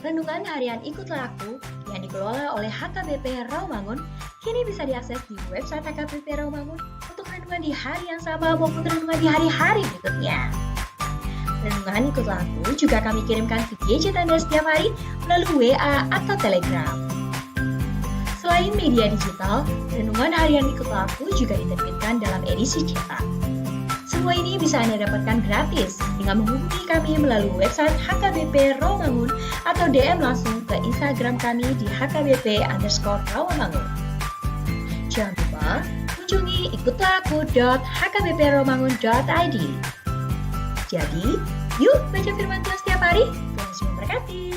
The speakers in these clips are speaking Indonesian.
Renungan harian Ikutlah Aku yang dikelola oleh HKBP Rawamangun kini bisa diakses di website HKBP Rawamangun untuk renungan di hari yang sama maupun renungan di hari-hari berikutnya. Renungan Ikutlah Aku juga kami kirimkan ke gadget Anda setiap hari melalui WA atau Telegram. Selain media digital, renungan harian Ikutlah Aku juga diterbitkan dalam edisi cetak. Semua ini bisa Anda dapatkan gratis dengan menghubungi kami melalui website HKBP Rawamangun atau DM langsung ke Instagram kami di HKBP_Rawamangun. Jangan lupa kunjungi ikutlahAku.hkbprawamangun.id. Jadi, yuk baca firman Tuhan setiap hari. Tuhan Yesus memberkati.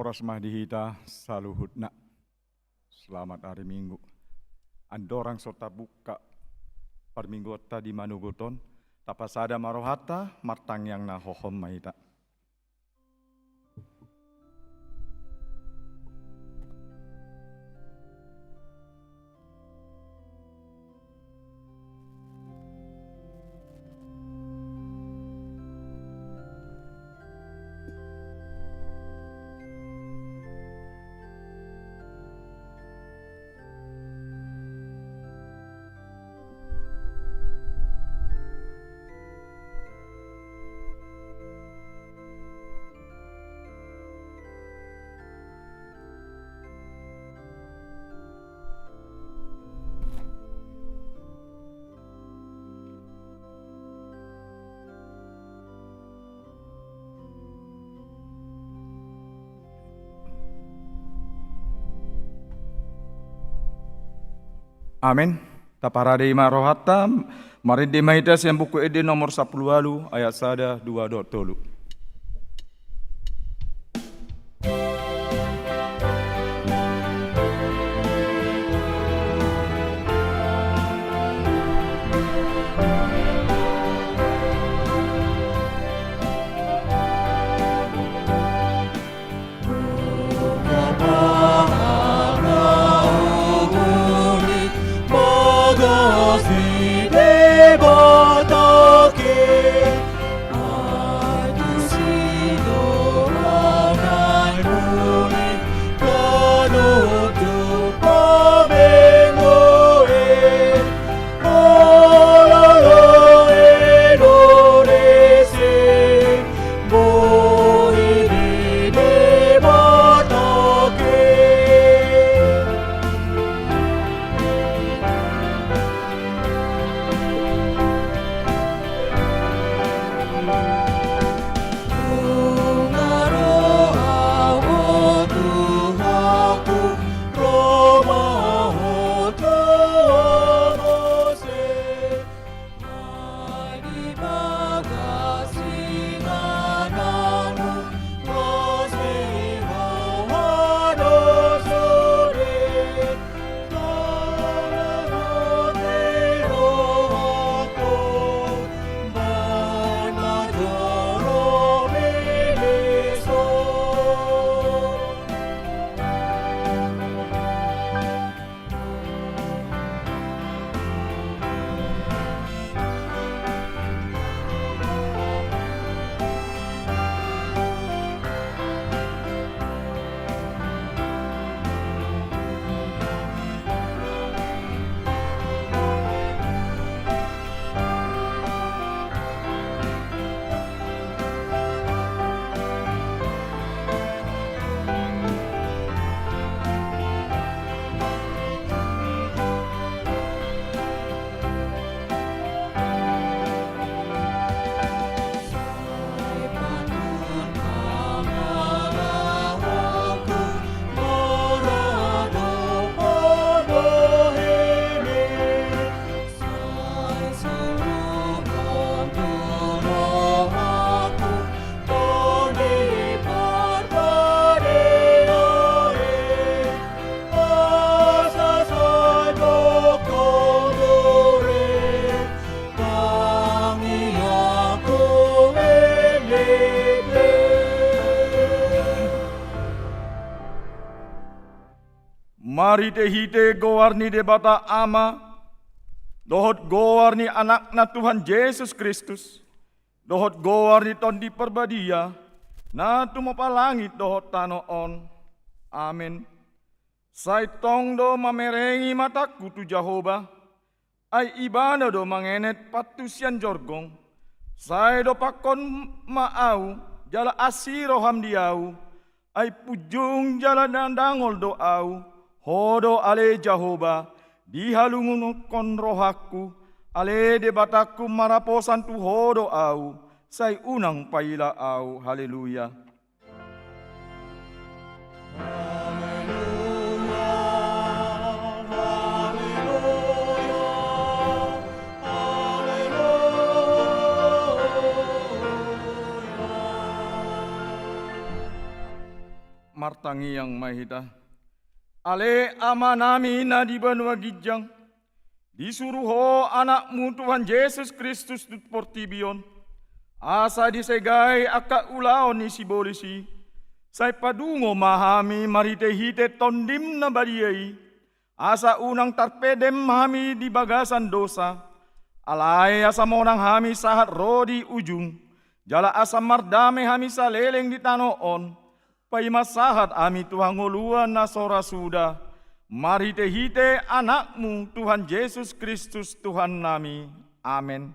Oras mahdihita saluhutna. Selamat hari Minggu. Andorang sota buka par minggu di manuguton. Tapasada marohata martang yang nahohom mahita. Amin. Taparade ima rohata, mari dimaitas yang buku ede nomor 10 ayat sada 2.3. Mari tehite gowarni debata ama, dohot gowarni anakna Tuhan Yesus Kristus, dohot gowarni ton di perbadia, na tumopa langit dohot tano on. Amin. Sai tong do mamerengi mataku tu Jehovah, ai ibana do mangenet patusian jorgong, sai do pakon maau, jala asiro hamdiau, ai pujung jala dandangol doau, hodo ale Jehovah, dihalungun kon rohaku, ale debataku maraposan tu hodo au, sai unang paila au, haleluya. martangi yang mahita. Ale amanami na di benua gijang. Disuruh ho anakmu Tuhan Yesus Kristus tut portibion. Asa disegai aka ulaon ni si bolisi. Sai padungo mahami marite hite tondim na bariai. Asa unang tarpedem hami di bagasan dosa. Alai asa monang hami sahat rodi ujung. Jala asa mardame hami saleleng di tanoon. Pai masahat ami Tuhan ngoluan na sora sudah. Mari tehite anakmu Tuhan Yesus Kristus Tuhan nami. Amin.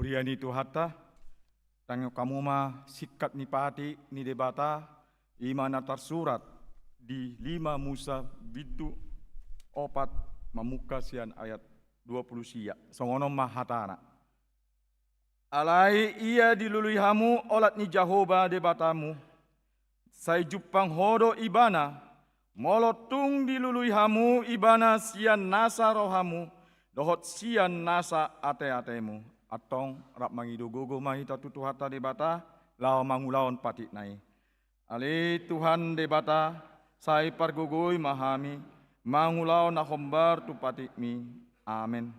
Huriani Tuhata, tangyo kamu ma sikat ni pati ni debata, imana tersurat di 5 Musa bidu 4 mamuka sian ayat 20 sia. Songono mahatana. Alai ia dilului hamu olat ni Jahoba debatamu. Sai jupang hodo ibana, molotung dilului hamu ibana sian nasa rohamu, dohot sian nasa ate-atemu. Atong rap mangido gogo mahita tutuhata debata lao mangulaon patik nai. Ale Tuhan debata sai pargogoi mahami mangulaon na hombar tu patik mi. Amin.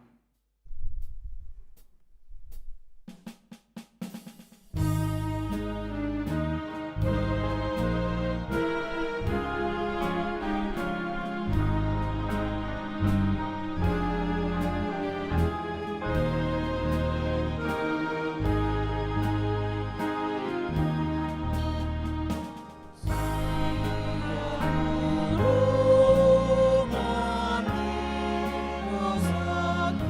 Satu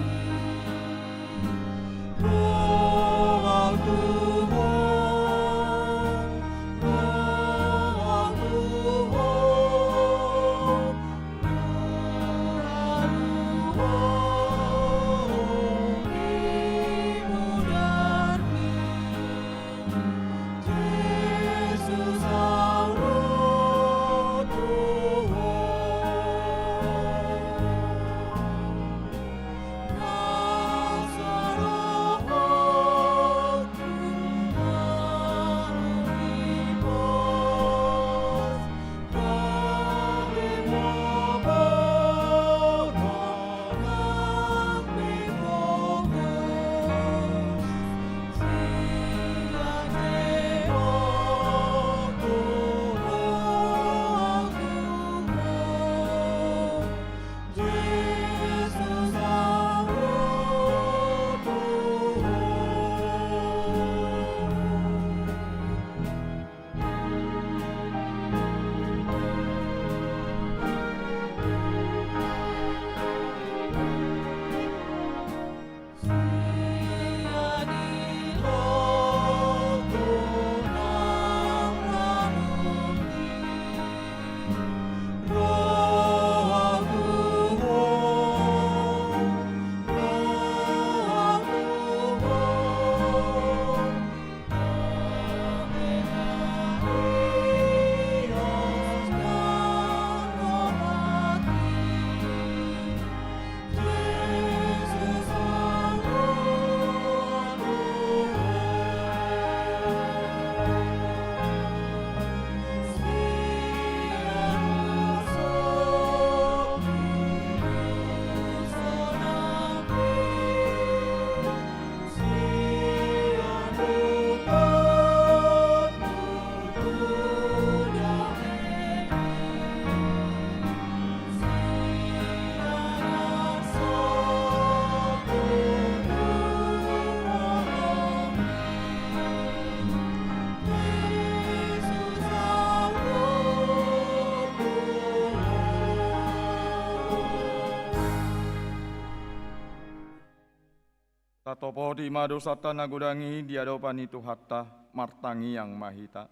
Ratopoti madosata nagudangi diadopani Tuhatta martangi yang mahita.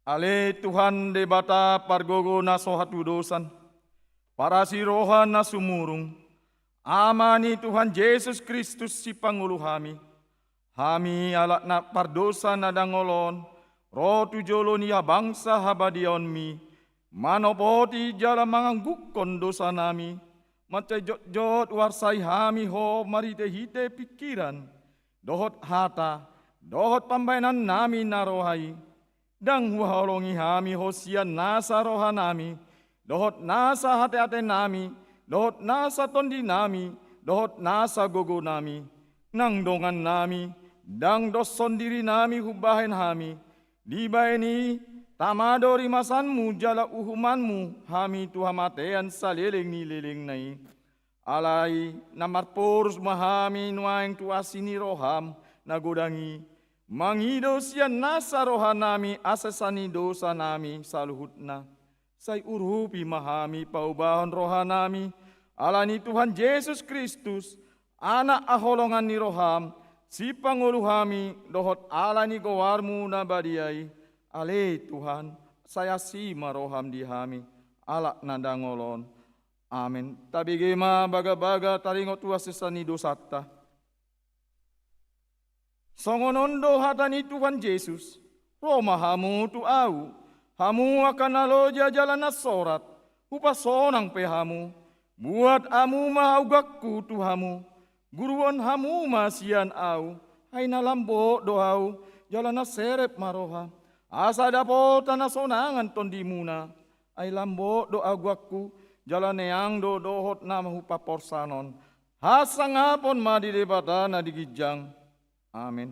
Ale Tuhan debata pargogo nasohatu dosan, para sirohan nasumurung, amani Tuhan Yesus Kristus si Pangulu hami alak na pardosa nadangolon, rotu joloni bangsa habadion mi, manopoti jala manganggukon dosa nami, macai jot warsai hami ho marite hite pikiran, dohot hata, dohot pambainan nami narohai, dang huhalongi hami hosian nasa roha nami, dohot nasa hate-hate nami, dohot nasa tondi nami, dohot nasa gogo nami, nang dongan nami, dang doson diri nami hubahen hami, dibaeni tamadori masanmu jala uhumanmu, hami tuhamatean saleleng ni leleng nai, alai namarpurus mahami nuaing tuasini roham nagodangi, mangido sian nasa roha nami asesani dosa nami saluhutna, say urupi mahami paubahon roha nami, alani Tuhan Yesus Kristus, anak aholongan ni roham, si Pangulu hami dohot alani gowarmu nabadiai, ale Tuhan, saya si maroham di hami, alak nadangolon. Amin. Tabigema baga-baga taringot tuasesani dosata. Songonondo hatani Tuhan Yesus, Roma hamu tu au, hamu akan aloja jalan nasorat, upasonang pehamu, buat amu mahaugakku tuhamu, guruan hamu masian au, hai nalambo doau, jalan naserep maroha, asa dapota nasonangan tondimuna, ai lambo doa guakku, jalan neang do dohot namahu paporsanon, hasang apon madi debata na digijang. Amin.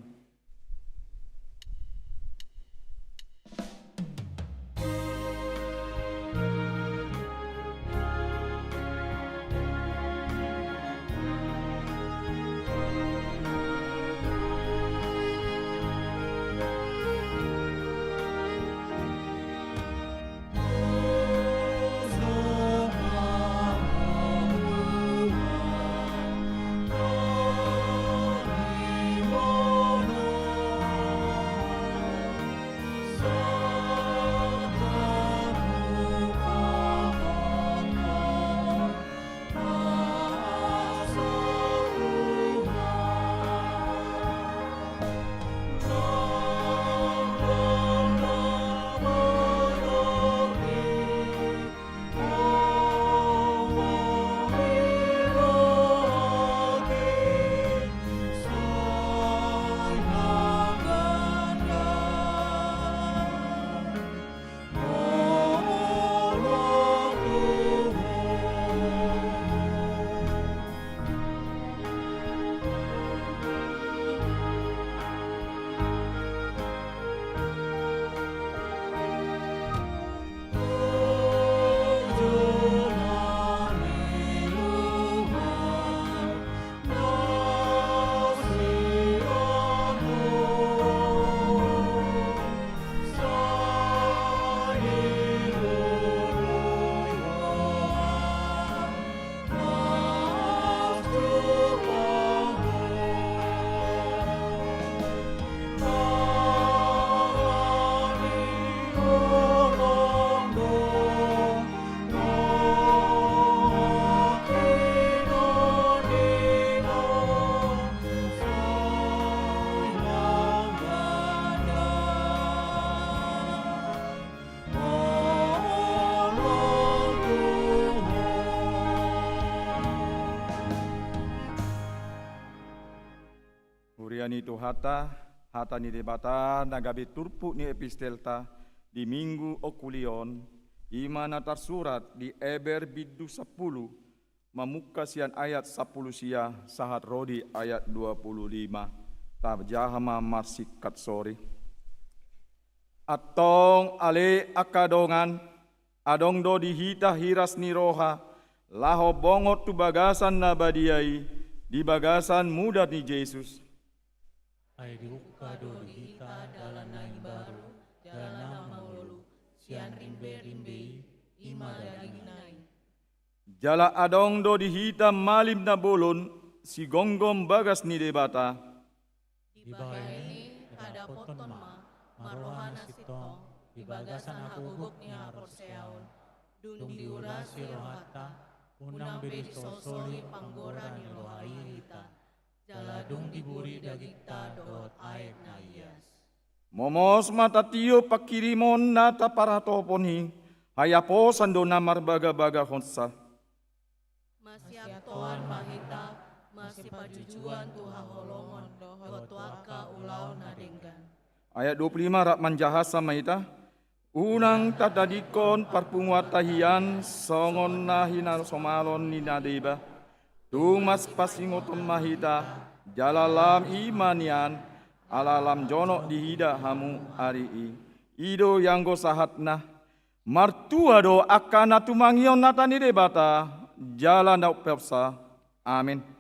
Uriani tu hata ni debata nagabi turpu ni epistelta di minggu okulion, imana tersurat di Eber bidu 10, mamuka sian ayat 10 sia, sahat rodi ayat 25, tabjahama marsikat sori. Atong ale akadongan, adong do dihita hiras ni roha, laho bongot tu bagasan nabadiai, di bagasan muda ni Yesus. Ai dibuka do dihita dalam naik baru, dalam maulu, sian rimbe-rimbe, ima daging naik. Jala adong do dihita malim na bolon, si gonggom bagas ni debata. Dibaini kada poton marohana sitong dibagasan haguguk ni haporseaon dung diurasi rohata unang beri sosoli panggora ni rohairita jaladung diburi dagita dot air na ias. Momos matatio pakirimon nata para toponi hayapo sando namar baga-baga honsa. Masiatoan mahita masih pajujuan tuha holongon dohot waka ulau nadenggan. Ayat 25 rak manjahasa mahita. Unang tadadikon parpunguat tahian songon nahina somalon ni nadeba. Tumas pasingoton mahita jalalam imanian alalam jonok dihida hamu ari ido yang go sahatna martua do akana tumangion natani debata jalan dauk persa. Amin.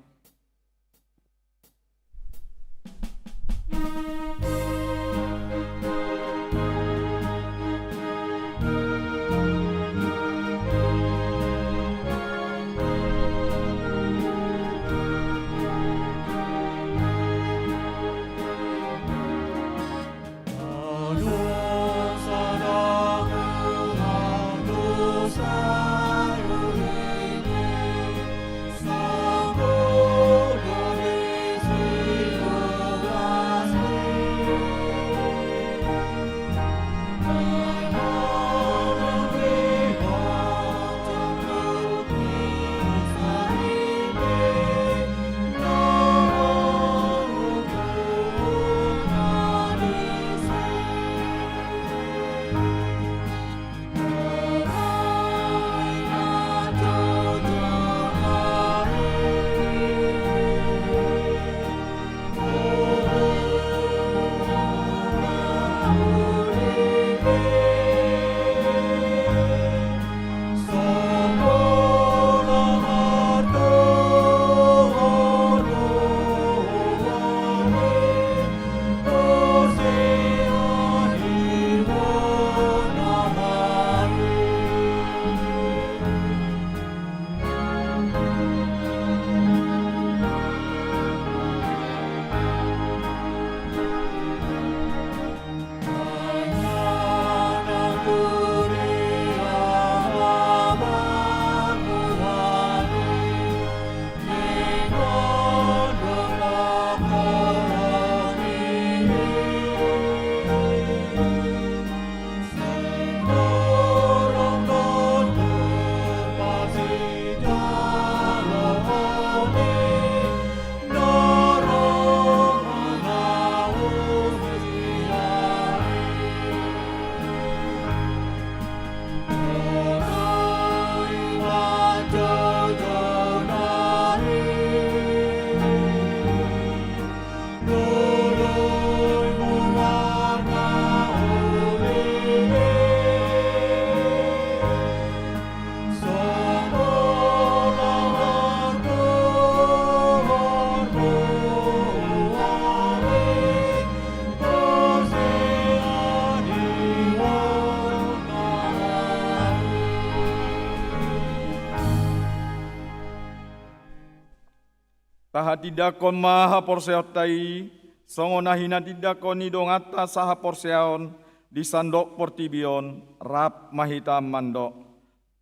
Taha tidakon maha porseot tai, songonahina tidakon nidongata saha porseon, disandok portibion, rap mahita mandok.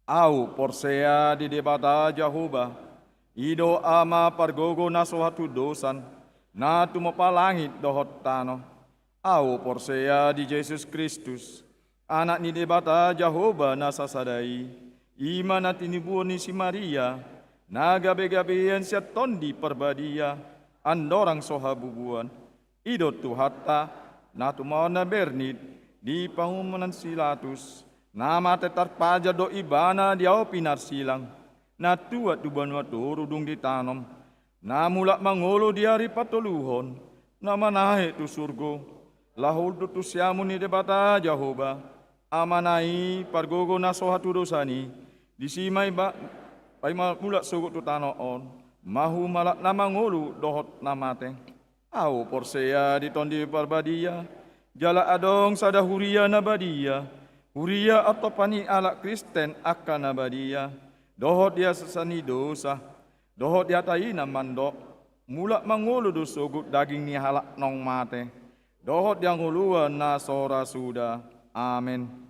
Au porsea di debata Jahoba, ido ama pargogo nasohatu dosan, na tumapalangit dohot tano. Au porsea di Yesus Kristus, anak ni debata Jahoba nasasadai, ima na tinibuon ni si Maria, nagabe-gabean siya tondi perbadia, andorang sohabubuan, idot tuhata, natumaw na bernid, di pangumunan silatus, nama tetar paja do ibana diaw pinarsilang, natuat dubanwa turudung ditanom, namulak mangolo diari patuluhon, namanahe tu surgo, lahul tu siamu ni debata Jahoba, amanai pargogo nasohatu dosani, disimay ba, Pai mulak sugut tu tanoon, mahu malak nama ngulu dohot namate. Au porsea di tondi parbadia, jala adong sada huria nabadia, huria atau pani alak Kristen akan nabadia, dohot dia sesani dosa, dohot dia taina mandok, mulak mangulu du sugut daging ni halak nong mate. Dohot yang huluan na sora sudah. Amin.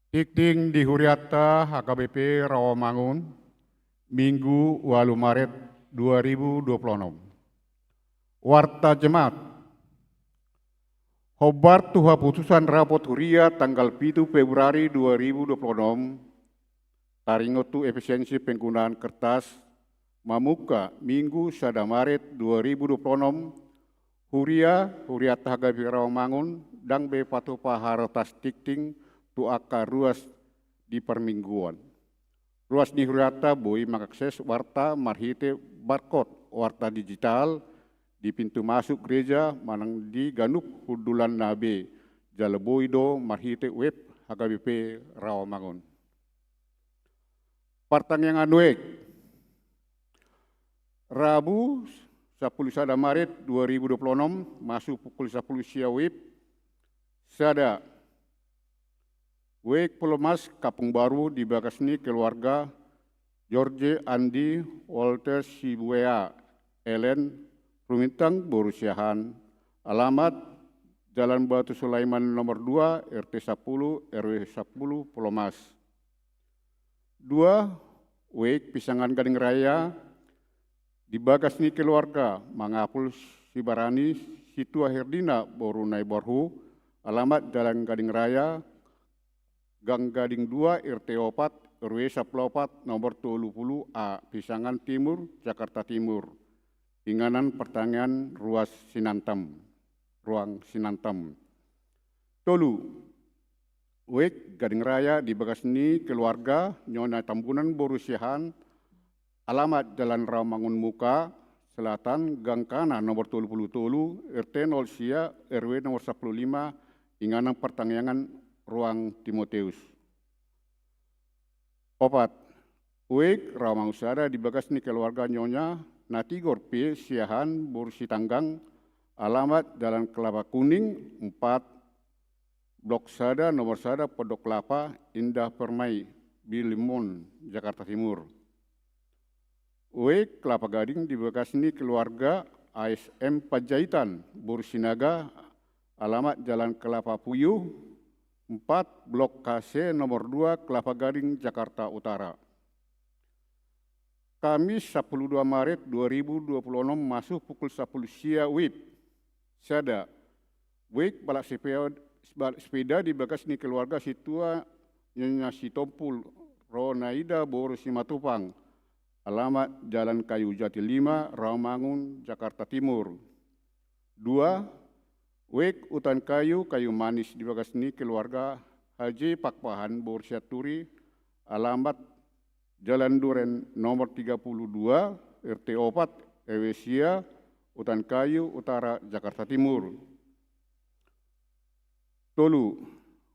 Dikting di Huriata HKBP Rawamangun, Minggu 8 Maret 2026. Warta Jemaat. Hobar tuha putusan rapot Huria tanggal 7 Februari 2026, taringotu efisiensi penggunaan kertas, mamuka Minggu 1 Maret 2026, Huriata HKBP Rawamangun, dang be patupa harotas dikting tu aka ruas di permingguan. Ruas ni Huriata boi mengakses warta marhite barcode warta digital di pintu masuk gereja manang di Ganup Hudulan Nabe Jaleboido marhite web HKBP Rawamangun. Partang yang anuek Rabu 11 Maret 2026 masuk pukul 10 siang web sada Wek Pulomas Kapung Baru di Bagasni keluarga George Andi Walter Sibuea Ellen Rumintang Borusiahan, alamat Jalan Batu Sulaiman nomor 2 RT 10 RW 10 Pulomas. 2. Wek Pisangan Gading Raya Di bagas ni keluarga Mangapul Sibarani Situa Herdina Boru Naiborhu, alamat Jalan Gading Raya, Gang Gading 2 RT 4 RW 14 nomor 20 A Pisangan Timur, Jakarta Timur. Inganan pertanyaan ruang Sinantam. Tolu, Wek Gading Raya di bagas ni keluarga Nyonya Tambunan Borusiahan, alamat Jalan Rawamangun Muka, Selatan, Gang Kana nomor 20 Tolu, RT 0 Sia, RW nomor 15, Inganan pertanyaan ruang Timoteus. Opat, Wek Rawamangun Sada di bagas ni keluarga Nyonya Natigor P. Siahan Borusi Tanggang, alamat Jalan Kelapa Kuning 4, Blok Sada nomor Sada Pondok Kelapa, Indah Permai, Bilimon, Jakarta Timur. W. Kelapa Gading di bekas ni keluarga ASM Panjaitan, Bursinaga, alamat Jalan Kelapa Puyuh, 4, Blok KC nomor 2, Kelapa Gading, Jakarta Utara. Kamis 12 Maret 2026 masuk pukul 10 siang WIB. Sada, WIB balak sepeda di bekas ni keluarga Situa Nyonya Sitompul, Ronaida Boru Simatupang, alamat Jalan Kayu Jati 5, Rawamangun, Jakarta Timur. 2. Wek Utan Kayu Manis di bagas ni keluarga Haji Pakpahan Borsiaturi, alamat Jalan Duren nomor 32, RT 4, Ewesia, Utan Kayu Utara, Jakarta Timur. Tolu,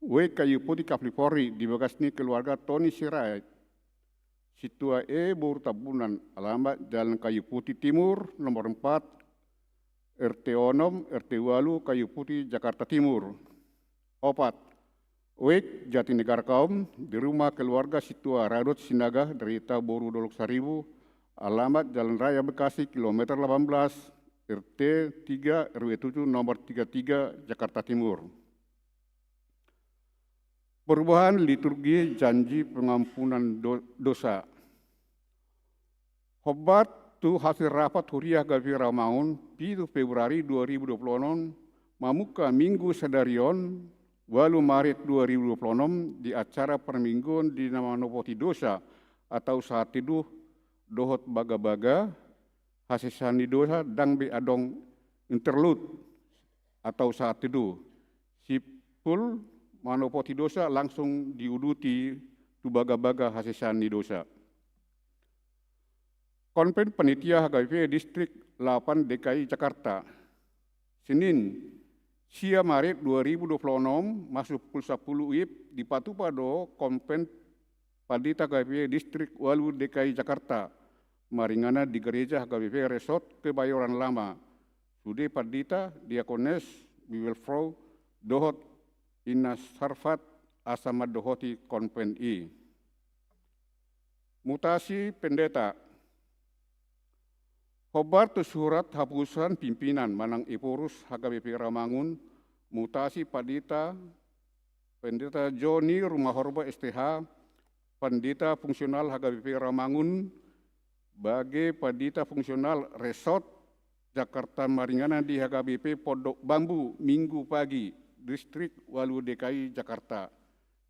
Wek Kayu Putih Kaplipori di bagas ni keluarga Tony Sirait, Situa E Boru Tabunan, alamat Jalan Kayu Putih Timur nomor 4, RT Onom, RT Walu, Kayu Putih, Jakarta Timur. 4. Wek Jatinegara Kaum di rumah keluarga Situa Radot Sinaga, Derita Boru Dolok Saribu, alamat Jalan Raya Bekasi, kilometer 18, RT 3, RW 7, nomor 33, Jakarta Timur. Perubahan liturgi janji pengampunan dosa. Hobat tu hasil rapat huriah Gavi Rawamangun 7 Februari 2026 mamuka Minggu Sadarion 8 Maret 2026 di acara permingguan di nama Nopoti Dosa atau saat teduh dohot baga-baga hasisani dosa dang be adong interlude atau saat teduh sipul manopoti dosa langsung diuduti tu baga-baga hasisani dosa. Konven Panitia HKBP Distrik 8 DKI Jakarta, Senin, Sia Maret 2026, masuk pukul 10 WIB di Patupado, Konven Pandita HKBP Distrik 8 DKI Jakarta, maringana di Gereja HKBP Resort Kebayoran Lama, Sude Pandita, Diakones, Bibelfrau, Dohot, Inas Sarfat, Asamad Dohoti Konven I. Mutasi Pendeta. Khobar tu surat hapusan pimpinan Manang Ipurus HKBP Rawamangun, mutasi Pandita, Pendeta Joni Rumah Horba STH, Pendeta Fungsional HKBP Rawamangun, bagi Pendeta Fungsional Resort Jakarta Maringana di HKBP Pondok Bambu Minggu pagi, Distrik 8 DKI Jakarta.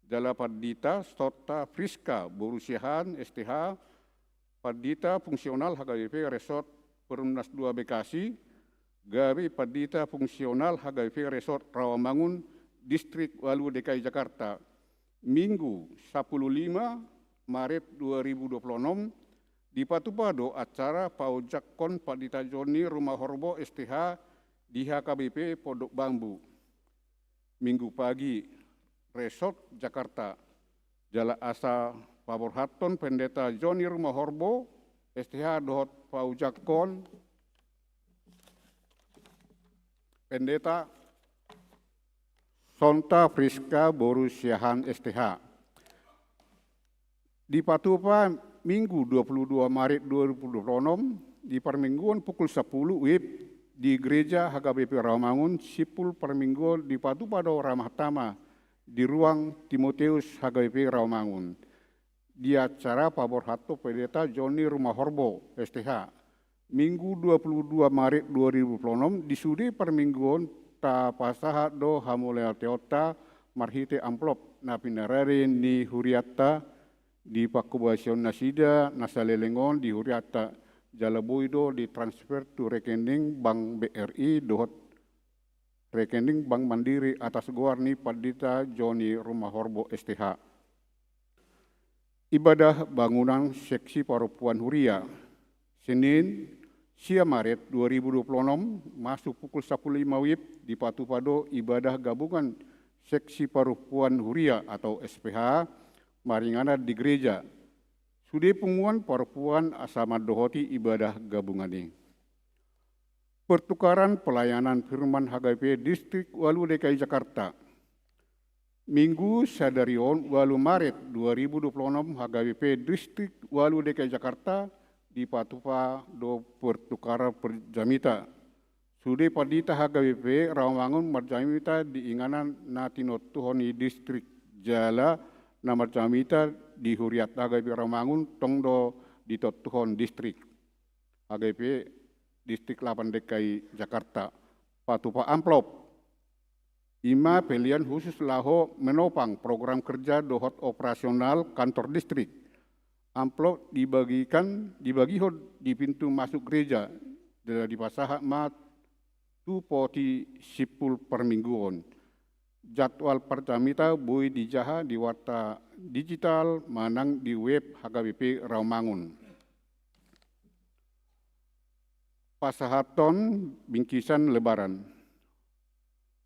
Jala Pendeta Sota Friska Borusiahan STH, Pendeta Fungsional HKBP Resort Perumnas 2 Bekasi, Gawi Pendeta Fungsional HKBP Resort Rawamangun, Distrik 8 DKI Jakarta, Minggu 15 Maret 2026, di Patupado acara Paujakkon Pendeta Joni Rumah Horbo STH di HKBP Pondok Bambu. Minggu pagi, Resort Jakarta, Jala Asa Pabor Hatton Pendeta Joni Rumah Horbo STH Dohot Paujakkon Pendeta Sonta Friska Borusiahan STH. Di Patupa Minggu 22 Maret 2026 di permingguan pukul 10 WIB di Gereja HKBP Rawamangun, sipul permingguan di Patupado Ramah Tama di ruang Timoteus HKBP Rawamangun. Di acara Pabor Hatto Pendeta Joni Rumah Horbo STH, Minggu 22 Maret 2026 disude permingguan ta pasaha do hamolea teota marhite amplop na pinarare ni huriata di pakubasion nasida nasalelengon di huriata jalaboido di transfer to rekening Bank BRI dohot rekening Bank Mandiri atas Gowarni Padita Joni Rumah Horbo STH. Ibadah bangunan seksi Parupuan Huria Senin Sia Maret 2026 masuk pukul 15 WIB di Patupado ibadah gabungan seksi Parupuan Huria atau SPH Maringana di gereja. Sudah penguan Parupuan asama dohoti ibadah gabungan ini. Pertukaran pelayanan firman HGP Distrik Walu DKI Jakarta. Minggu Sadarion Walu Maret 2026 HGP Distrik Walu DKI Jakarta di Patupa do pertukaran perjamita. Sudah padita HGP Rawamangun marjamita di inganan natino tuhoni distrik jala na marjamita di huriat HGP Rawamangun tongdo di tuhon distrik. HGP Distrik 8 DKI Jakarta. Patupa amplop. Ima pilihan khusus laho menopang program kerja dohot operasional kantor distrik. Amplop dibagi di pintu masuk gereja dari pasaha mat tu poti sipul permingguan. Jadwal perjamita bui dijaha di warta digital manang di web HKBP Rawamangun. Pasahaton bingkisan lebaran.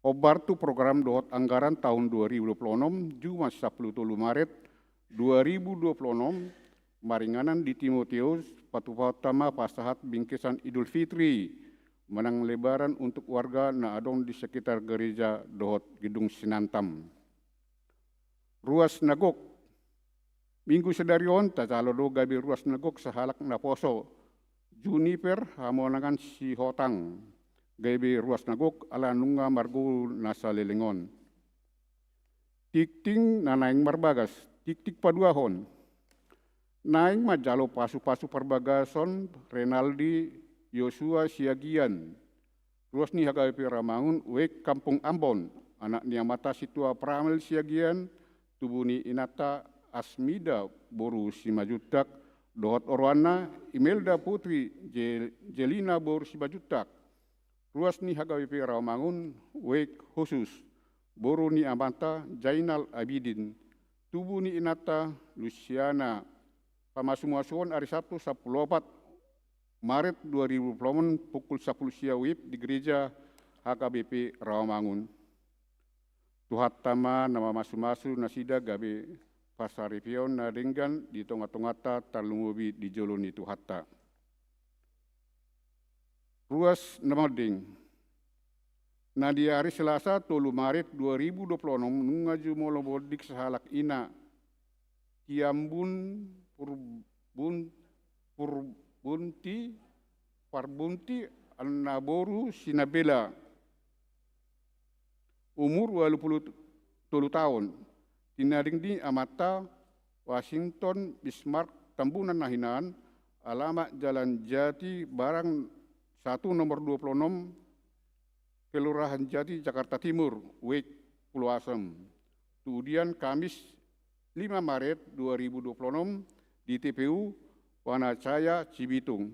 Obar tu program dohot anggaran tahun 2026 Jumat 10 Maret 2026 maringanan di Timotius Patupa Utama pasahat bingkisan Idul Fitri menang lebaran untuk warga na adong di sekitar gereja dohot Gedung Sinantam. Ruas Nagok. Minggu sedarion tatalodo gabi ruas Nagok sahalak na poso. Juniper hamonangan si hotang gabi ruas Nagok ala nunga margo nasa lelengon. Tikting nanaing marbagas, tiktik paduahon. Naing majalo pasu-pasu perbagason Renaldi Yosua Siagian. Ruas ni HKBP Rawamangun wek Kampung Ambon. Anak niamata situa Pramel Siagian tubuni inata Asmida boru simajutak dohot Orwana Imelda Putri Jelina boru simajutak. Ruas ni HKBP Rawamangun wek khusus boru ni amata Jainal Abidin tubuni inata Luciana Pamasumuasuan hari Sabtu 14 Maret 2020 pukul 10 siang WIB di gereja HKBP Rawamangun. Tuhat tama nama masu-masu nasida gabe pasaripion na ringgan di tonga-tongata talungubi di joloni tuhatta. Ruas namading. Na di hari Selasa 3 Maret 2026 nungaju molobodik sahalak ina Kiambun Parbunti Annaboru Sinabela umur 23 tahun tinaring di amata Washington Bismarck Tambunan Nahinan alamat Jalan Jati Barang 1 nomor 26 Kelurahan Jati Jakarta Timur Wek Pulau Asem. Kemudian Kamis 5 Maret 2026 di TPU Wanacaya Cibitung.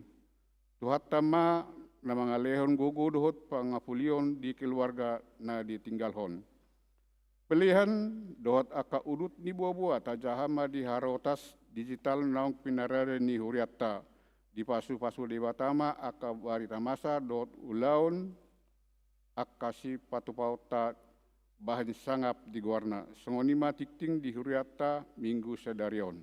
Tuhat tama na mga lehon gogo dohot pangapulion di keluarga na ditinggalhon. Pilihan dohot aka udut ni buah-buah tajahama di harotas digital naong pinarare ni huriata. Di pasu-pasu di Batama aka barita masa dohot ulaun akasi patupauta bahan sangap di Guarna. Songonima tikting di huriata minggu sedarion.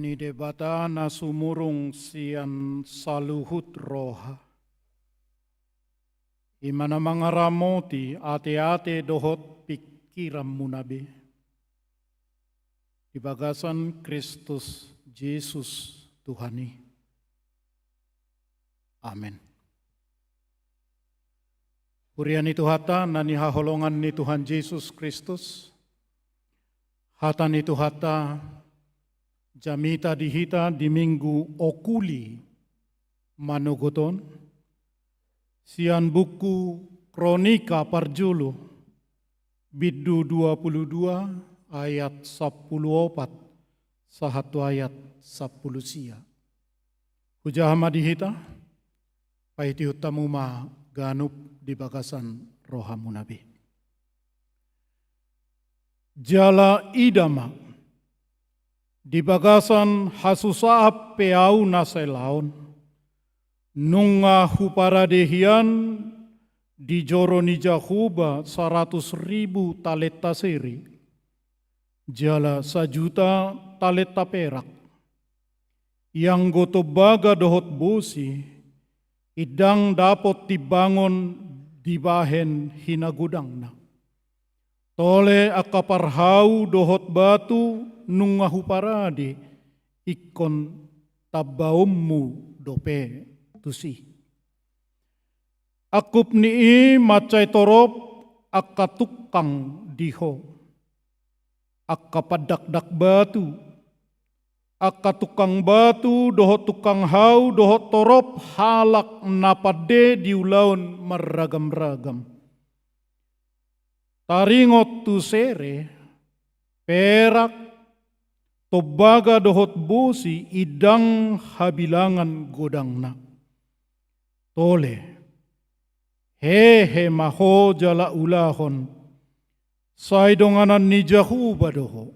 ni debata na sumurung sian saluhut roha. Imana mangaramoti ate-ate dohot pikiran munabe. Di bagasan Kristus Yesus Tuhani. Amin. Purian itu hata nani haholongan ni Tuhan Yesus Kristus. Hata ni itu hata jamita dihita di minggu okuli manugoton. Sian buku Kronika Parjulu Biddu 22 ayat 14 sahatu ayat 10 sia. Hujahama dihita paiti utamuma ganup di bagasan rohamu nabi. Jala idama di bagasan hasusah peau naselaon nunga huparadehian di joro ni Jahuba 100.000 talenta seri jala 1 juta talenta perak yang gotobaga dohot bosi idang dapat dibangun di bahen hinagudangna. Tole akaparhau dohot batu nungahu parade ikon tabaummu dope tusi. Akup nii macai torop akatukang diho. Akapadak-dak batu. Akatukang batu dohot tukang hau dohot torop halak napade diulaun meragam-ragam. Taringot tu sere perak tobaga dohot bosi idang habilangan godangna. Tole hehe maho jala ulahon saidonganan ni Jahuba doho.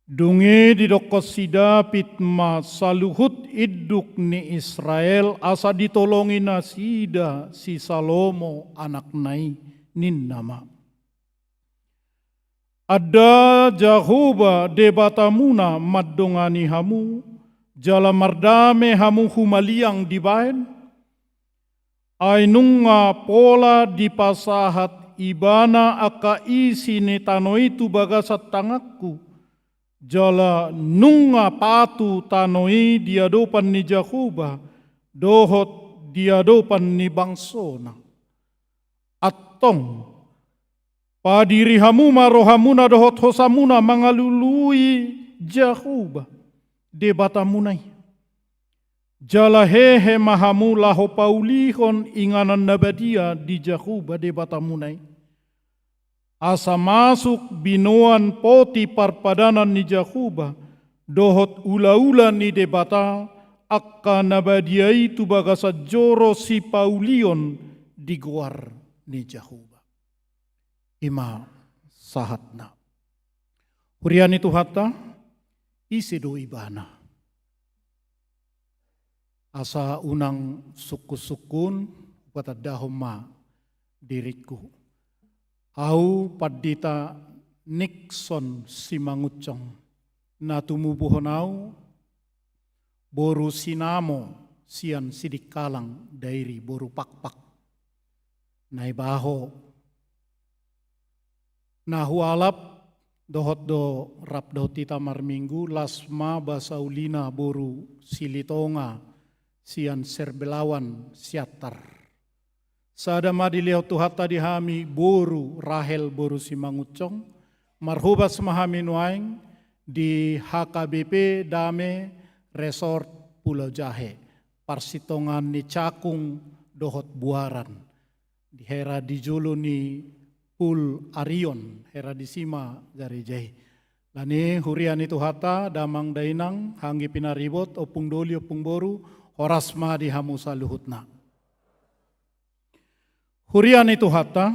Dungi di dokos sidapit ma saluhut iduk ni Israel asa ditolongi nasida si Salomo anak nai nin nama. Ada Jahuba debatamuna maddongani hamu jala mardame hamu humaliang dibahen ainunga pola di pasahat ibana aka isi ni tano itu bagasat tangakku. Jala nunga patu tanoi diadopan ni Jahuba dohot diadopan ni bangsona. Atong padiri hamuma rohamuna dohot hosamuna mangalului Jahuba debatamunai. Jala hehe mahamu laho paulihon inganan nabadia di Jahuba debatamunai. Asa masuk binoan poti parpadanan ni Jahuba dohot ula-ula ni debata akka nabadia itu bagasa joro si Paulion di guar ni Jahuba. Ima sahatna. Hurian itu hata isi do ibana. Asa unang suku-sukun patadahoma diriku. Au padita Nixon simangucong na tumubuhon au boru sinamo sian sidik kalang dairi boru pakpak naibaho na hualap dohot do rap do tita marminggu lasma basaulina boru silitonga sian serbelawan siatar. Sadama dilihat tuhata dihami boru Rahel boru simangucong marhubas mahami nuaing di HKBP Dame Resort Pulau Jahe parsitongan ni Cakung dohot buaran di hera di julu ni Pul Arion hera di Sima Garejai lani hurian itu hata damang dainang hangi pinaribot opung doli opung boru horasma di hamu saluhutna. Hurian itu hata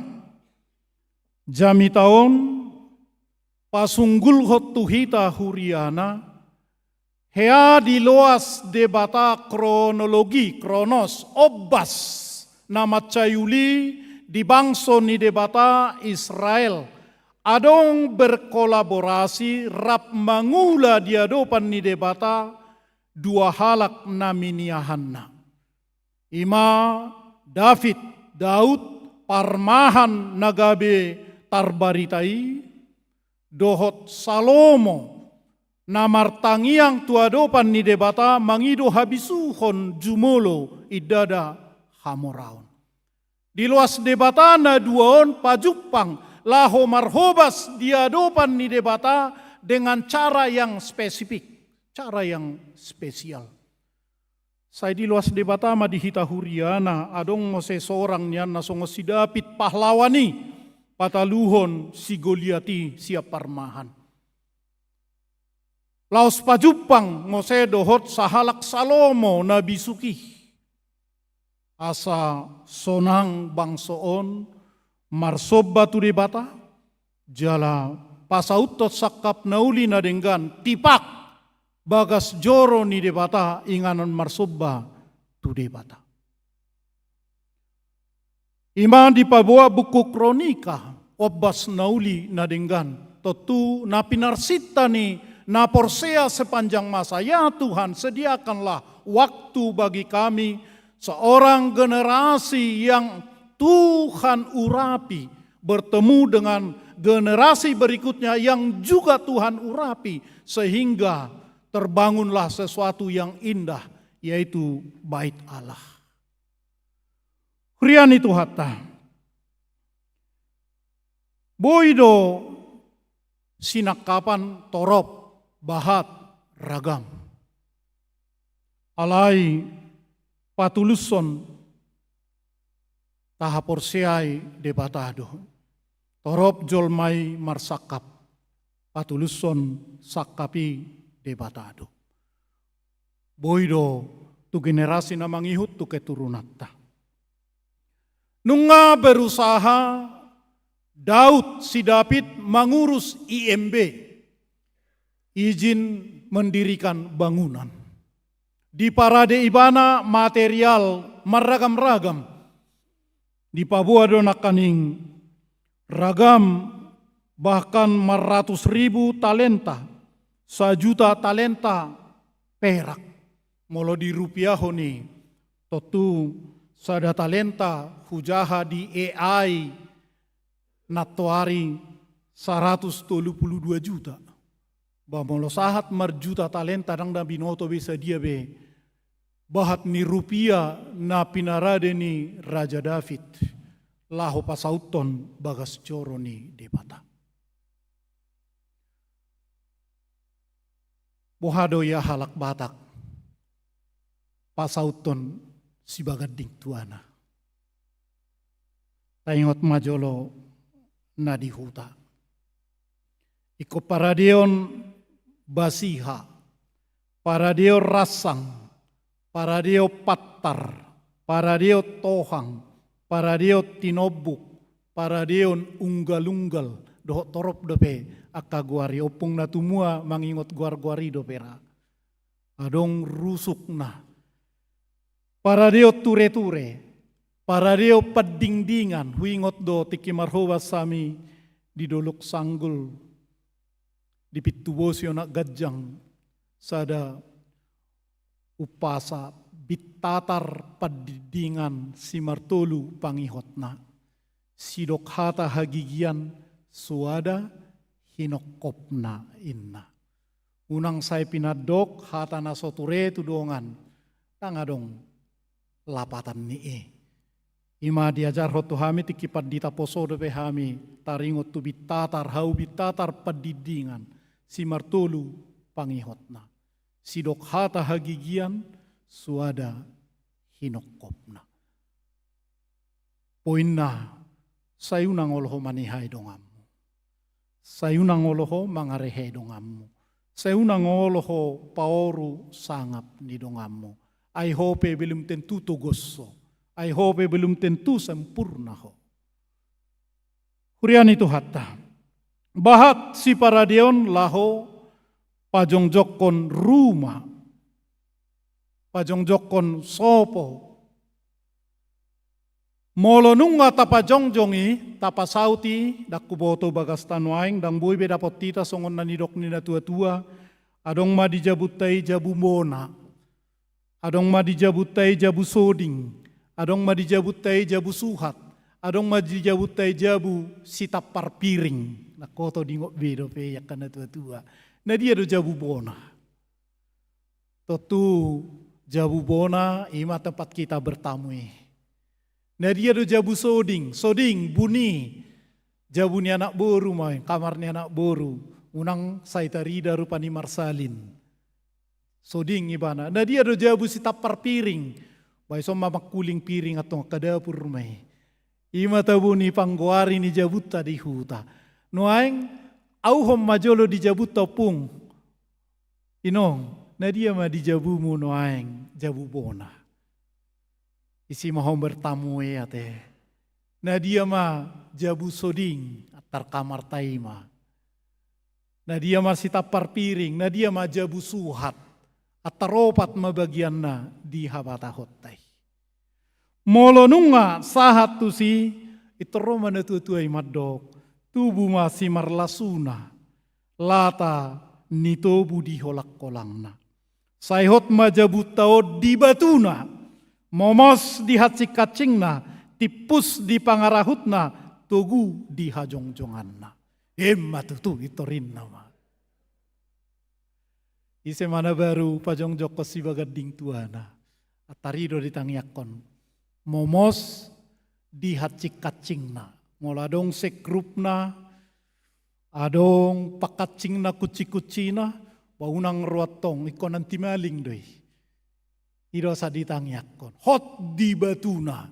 jami taon pasunggul hot tuhita huriana hea di loas debata kronologi kronos obas nama cayuli di bangso ni debata Israel adong berkolaborasi rap mangula diadopan ni debata dua halak naminiahanna. Ima Daud parmahan nagabe tarbaritai, dohot Salomo namartangiang tuadopan ni debata mangido habisuhon jumolo idada hamoraon. Di luas debata na duaon pajupang laho marhobas diadopan ni debata dengan cara yang spesifik, cara yang spesial. Saya di luas debata ma dihita huriana adong mo seseorang niyan na songo si David pahlawani pataluhon si Goliati siap parmahan. Laos pajupang mo se dohot sahalak Salomo na bisuki. Asa sonang bangsoon marsob batu debata jala pasautot sakap nauli na denggan tipak bagas joro ni debata inganon marsobba tu debata. Ima di pabuah buku kronika obas nauli na denggan totu na pinarsita ni na porsea sepanjang masa. Ya Tuhan, sediakanlah waktu bagi kami seorang generasi yang Tuhan urapi bertemu dengan generasi berikutnya yang juga Tuhan urapi sehingga terbangunlah sesuatu yang indah, yaitu bait Allah. Hurian itu hatta. Boido sinakapan torop bahat ragam. Alai patuluson tahaporseai debatado. Torop jolmai marsakap. Patuluson sakapi debatado. Boido tu generasi na mangihut tu keturunata. Nunga berusaha Daud si David mengurus IMB, izin mendirikan bangunan. Di parade ibana material meragam-ragam. Di Papua donakaning ragam bahkan 100.000 talenta. 1 juta talenta perak. Molo di rupiah ni totu sada talenta hujaha di AI natuari 132 juta. Bamolo sahat marjuta talenta dang da binoto bisa dia be. Bahat ni rupiah na pinarade ni Raja David. Laho pasauton bagas coro ni debata. Bohado ya halak batak, pasauton si bagading tuana. Taingot majolo na dihuta. Iko paradeon basiha, paradeo rasang, paradeo patar, paradeo tohang, paradeo tinobuk, paradeon unggal-unggal, doh torop dope. Akka guari opung na tumua mangingot guar-guari do pera. Adong rusuk na. Para dio ture-ture. Para dio padingdingan. Huingot do tiki marhobas sami di dolok sanggul. Di pitubosyo na gadjang. Sada upasa bitatar padidingan si martolu pangihot na. Sidok hata hagigian suada hinokopna inna. Unang say pinadok hata na soture tudongan. Tangadong lapatan ni Ima diajar hotu hami tikipad dita posodo pe hami. Taringot tu bitatar hau bitatar padidingan. Si martolu pangihotna. Sidok hata hagigian suada hinokopna. Poinna sayunang oloho manihay dongam. Sayunang oloho mangarehe dongammu. Sayunang oloho paoru sangap ni dongammu. I hope belum tentu togoso. I hope belum tentu sempurna ho. Hurian itu hatta. Bahat si paradeon laho pajongjokon rumah. Pajongjokon sopo. Molo nunga tapa jongjongi, tapa sauti, daku boto bagas tanuaing, dang bui beda potita songon nanidok nina tua-tua, adong ma dijabutai jabu mona, adong ma dijabutai jabu soding, adong ma dijabutai jabu suhat, adong ma dijabutai jabu sitapar piring. Nah koto dingok bedo pe yakana tua-tua. Nah dia do jabu bona. Totu jabu bona ima tempat kita bertamu. Nah dia do jabu soding buni, jabu ni anak boru mai, kamar ni anak boru, unang saitarida rupani marsalin. Soding ibana. Nah dia do jabu si tapar piring, bai so mamak kuling piring atau kadapur mai. Ima tabuni panggoari ni jabuta di huta. Noaing auhom majolo di jabuta pung. Inong, nah dia ma di jabumu noaing jabu bona. Isi mahom bertamu ya teh. Nah dia mah jabu soding atar kamar taima. Nah dia mah sitapar piring. Nah dia mah jabu suhat atar opat mah bagianna di habata hotai. Molo nunga sahat tu si itu romana tutua imadok. Tubuh masih marlasuna. Lata nitobu di holak kolangna. Sayhot mah jabu tao di batuna. Momos di hacik kacingna, tipus di pangarahutna, tugu di hajongjonganna. Emma tutu itorin nama. Ise mana baru pajong joko si bagading tuana. Atarido di tangiakon. Momos di hacik kacingna. Moladong sekrupna, adong pakacingna kuci-kucina, baunang ruatong ikon nanti maling doi. Ido sa ditangyakon. Hot di batuna.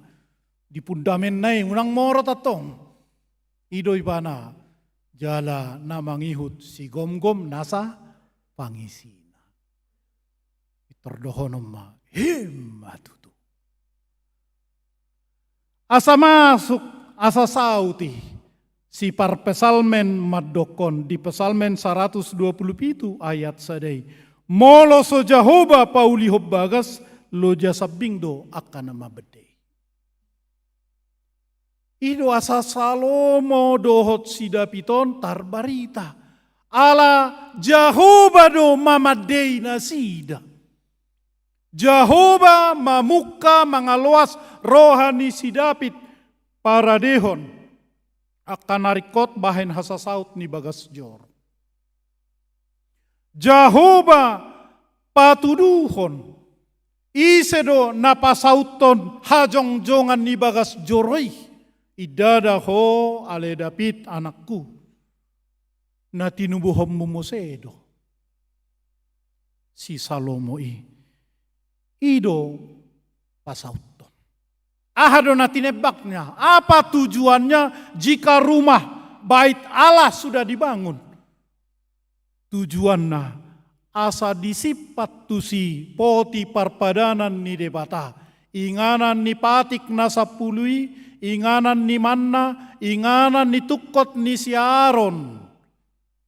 Di pundamen naing unang morot atong. Ido ibana. Jala na mangihut si gom-gom nasa pangisina. Itordohonom ma. Matutu. Asa masuk, asa sauti. Si parpesalmen madokon di pesalmen 127 ayat sadai. Molo so Jahoba pauli hobbagas loja sabingdo akan nama bede. Ido asa Salomo dohot sidapiton tarbarita. Ala Jahoba do mamadei nasida. Jahoba mamuka mangaluas rohani sidapit para dehon. Akan narikot bahen hasasaut ni bagas jor. Jahoba patuduhon. Isedo napasauton hajong-jongan ni bagas joroi. Idada ho ale David anakku. Na tinubuhom mumusedo. Si Salomo ido pasauton. Ahado na tinebaknya. Apa tujuannya jika rumah bait Allah sudah dibangun? Tujuannya asa disipat tusi poti parpadanan ni debata. Inganan ni patik nasapului, inganan ni manna, inganan ni tukot ni siaron.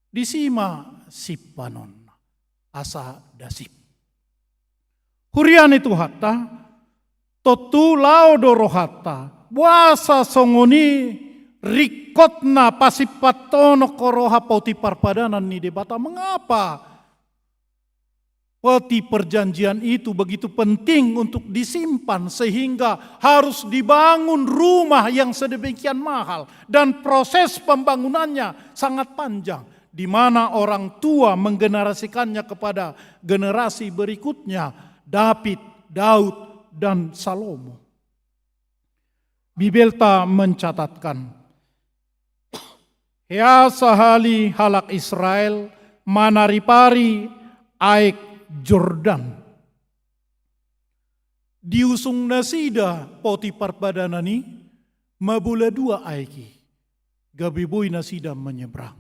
Disima sipanon asa dasip. Hurian itu hatta, totu laudo rohata, buasa songoni rikotna pasipatono koroha poti parpadanan ni debata. Mengapa peti perjanjian itu begitu penting untuk disimpan sehingga harus dibangun rumah yang sedemikian mahal dan proses pembangunannya sangat panjang di mana orang tua menggenerasikannya kepada generasi berikutnya, David, Daud, dan Salomo. Bibelta mencatatkan, ya sahali halak Israel manaripari aik Jordan. Diusung nasida poti parpadanani mabula dua aiki. Gabiboy nasida menyeberang.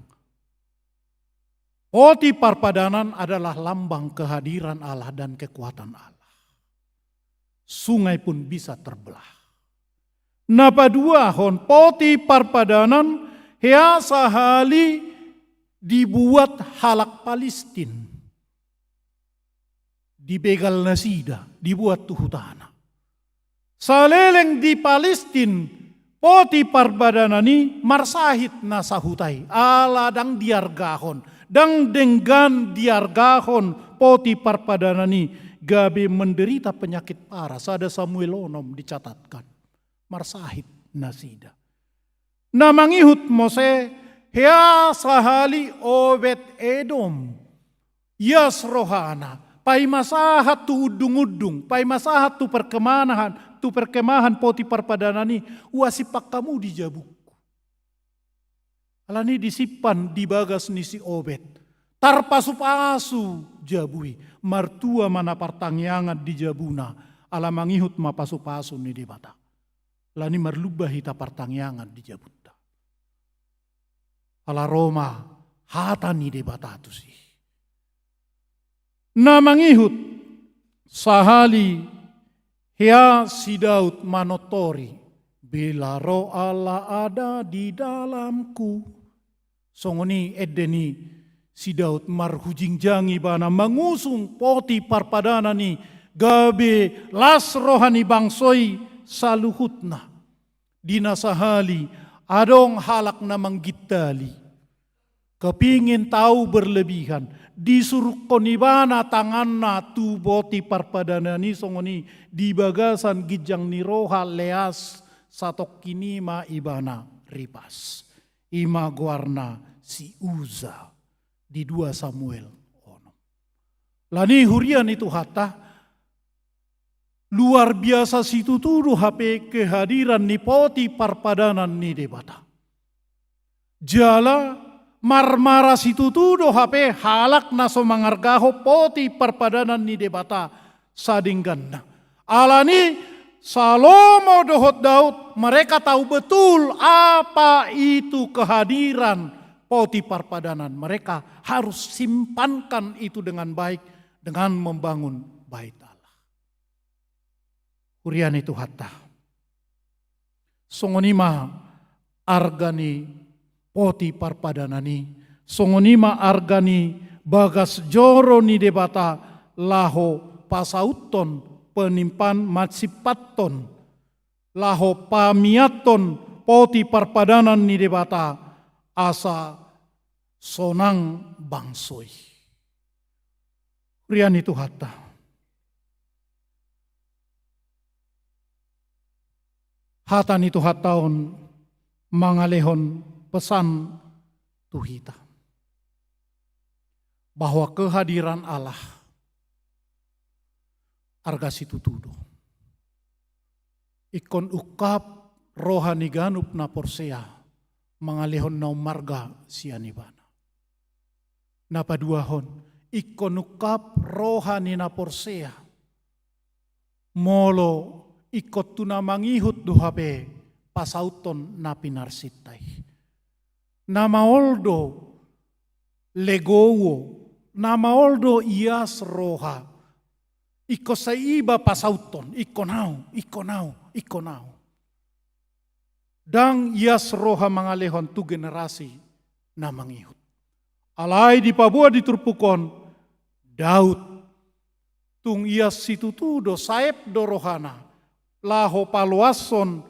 Poti parpadanan adalah lambang kehadiran Allah dan kekuatan Allah. Sungai pun bisa terbelah. Napa dua hon poti parpadanan hea sahali dibuat halak Palestin. Dibegal nasida, dibuat tuhutana. Saleleng di Palestin, poti parbadanani marsahit na sahutai. Ala dang diargahon. Dang denggan diargahon poti parpadanani. Gabe menderita penyakit parah. Sada Samuel onom dicatatkan. Marsahit na sida. Namangihut Mose, hea sahali Obed Edom. Yas rohana. Pai masahat tu udung-udung. Pai masahat tu perkemahan poti parpadanani. Wasipak kamu di jabuk. Alani disipan di bagas ni si Obed. Tarpasu-pasu jabui. Martua mana partangyangan di jabuna. Ala mangihut mapasu-pasu ni di bata. Lani marlubah hita partangyangan di jabuta. Ala Roma hata ni di bata tu sih. Na mangihut sahali hea si Daud manotori. Bila roh Allah ada di dalamku. Songoni edeni si Daud marhujing jangi bana mengusung poti parpadana ni gabe las rohani bangsoi saluhutna. Dina sahali adong halak na manggitali. Kepingin tahu berlebihan. Disuruh konibana tanganna tu poti parpadana ni songoni di bagasan gijang ni roha leas satok kini ma ibana ripas. Ima guarna si Uza di 2 Samuel ono. Lani hurian itu hatta luar biasa situ tuduh HP kehadiran ni poti parpadanan ni debata. Jala marmara situ tuduh HP halak naso mangargaho poti parpadanan ni debata sadingganna. Alani Salomo dohot Daud, mereka tahu betul apa itu kehadiran poti parpadanan. Mereka harus simpankan itu dengan baik dengan membangun bait Allah. Kurian itu hatta. Songonima argani poti parpadanani. Songonima argani bagas joro ni debata laho pasauton penimpan matsipaton laho pamiaton poti parpadanan ni debata asa sonang bangsoi. Rian itu hatta. Hatan itu hataon mangalehon pesan tuhita. Bahwa kehadiran Allah arga situ tudo. Ikon ukap rohani ganup na porsea mangalehon na marga sianibana. Napaduahon ikon ukap rohani na porsea molo ikot tu na mangihut duhape pasauton na pinarsitai. Nama oldo legowo, nama oldo ias roha. Iko sa iba pasauton, ikonaw. Dang ias roha mangalehon tu generasi na mangihut. Alay di pabua diturpukon, Daud. Tung ias situ tudo saep do rohana. Laho paluason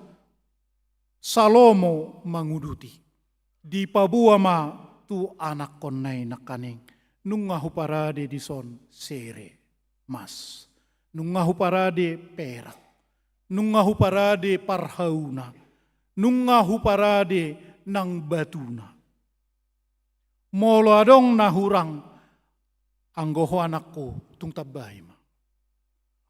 Salomo manguduti. Di pabua ma tu anak konay nakaning. Nung ngahuparade di son sere. Mas, nung ngahuparade perak, nung ngahuparade parhauna, nung ngahuparade nang batuna. Molo adong nahurang anggoho anakku tung tabay ma.